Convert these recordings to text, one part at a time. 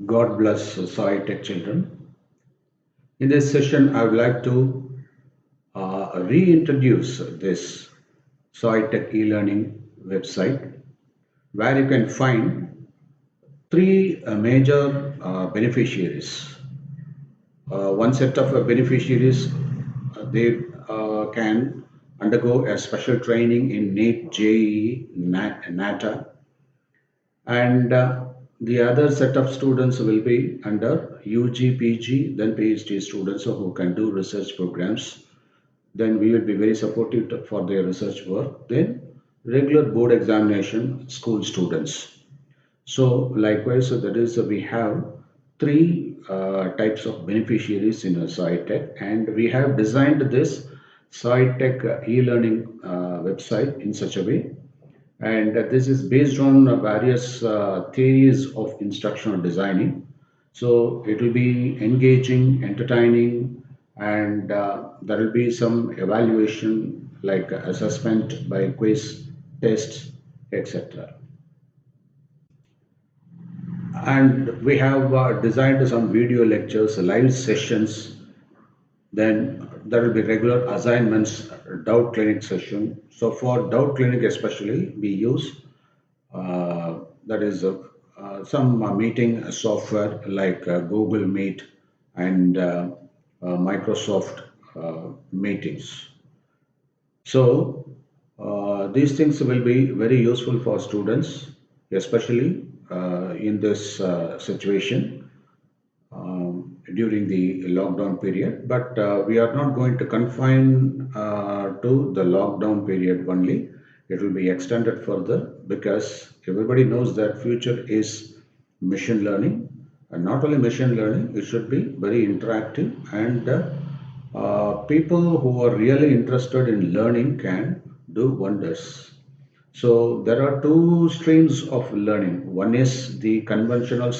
God bless Saitech children. In this session, I would like to reintroduce this Saitech e-learning website where you can find three major beneficiaries. One set of beneficiaries, they can undergo a special training in NEET, JEE, NATA, and the other set of students will be under UG, PG, then PhD students who can do research programs. Then we will be very supportive for their research work. Then regular board examination school students. So likewise, so that is we have three types of beneficiaries in a SciTech, and we have designed this SciTech e-learning website in such a way, and this is based on various theories of instructional designing. So it will be engaging, entertaining, and there will be some evaluation like assessment by quiz, tests, etc. And we have designed some video lectures, live sessions. Then there will be regular assignments, doubt clinic session. So for doubt clinic especially, we use that is some meeting software like Google Meet and Microsoft meetings. So these things will be very useful for students, especially in this situation during the lockdown period. But we are not going to confine to the lockdown period only. It will be extended further because everybody knows that future is machine learning, and not only machine learning, it should be very interactive, and people who are really interested in learning can do wonders. So there are two streams of learning. One is the conventional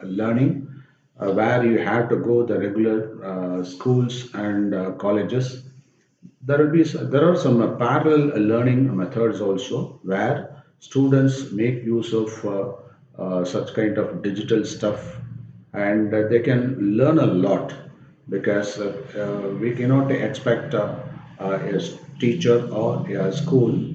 learning, where you have to go the regular schools and colleges. There are some parallel learning methods also where students make use of such kind of digital stuff, and they can learn a lot because we cannot expect a teacher or a school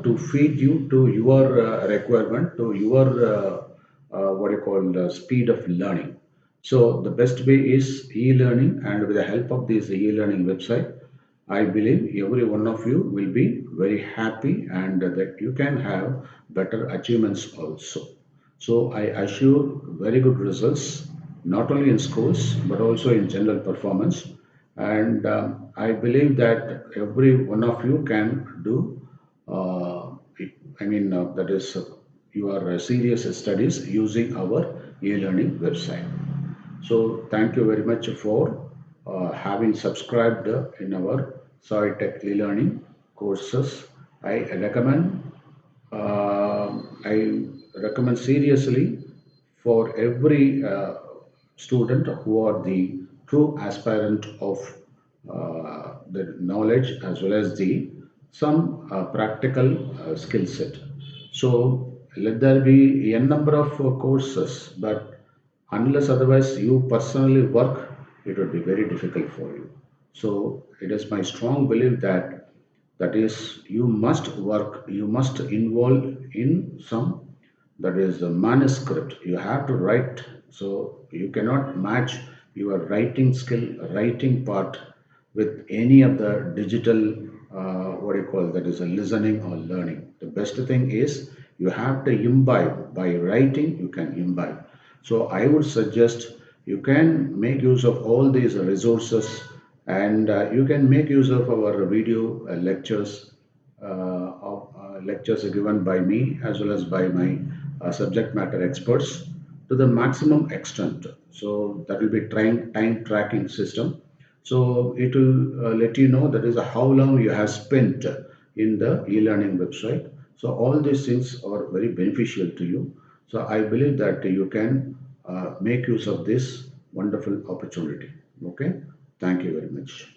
to feed you to your requirement, to your what you call the speed of learning. So the best way is e-learning, and with the help of this e-learning website, I believe every one of you will be very happy and that you can have better achievements also. So I assure very good results, not only in schools but also in general performance. And I believe that every one of you can do. That is your serious studies using our e-learning website. So thank you very much for having subscribed in our Tech e-learning courses. I recommend I recommend seriously for every student who are the true aspirant of the knowledge as well as the some practical skill set. So let there be a number of courses, but unless otherwise you personally work, it would be very difficult for you. So it is my strong belief that you must work, you must involve in some, that is the manuscript you have to write. So you cannot match your writing skill, writing part, with any of the digital what do you call, that is a listening or learning. The best thing is you have to imbibe. By writing you can imbibe. So I would suggest you can make use of all these resources, and you can make use of our video lectures given by me as well as by my subject matter experts to the maximum extent. So that will be time tracking system. So it will let you know that is how long you have spent in the e-learning website. So all these things are very beneficial to you. So I believe that you can make use of this wonderful opportunity. Okay. Thank you very much.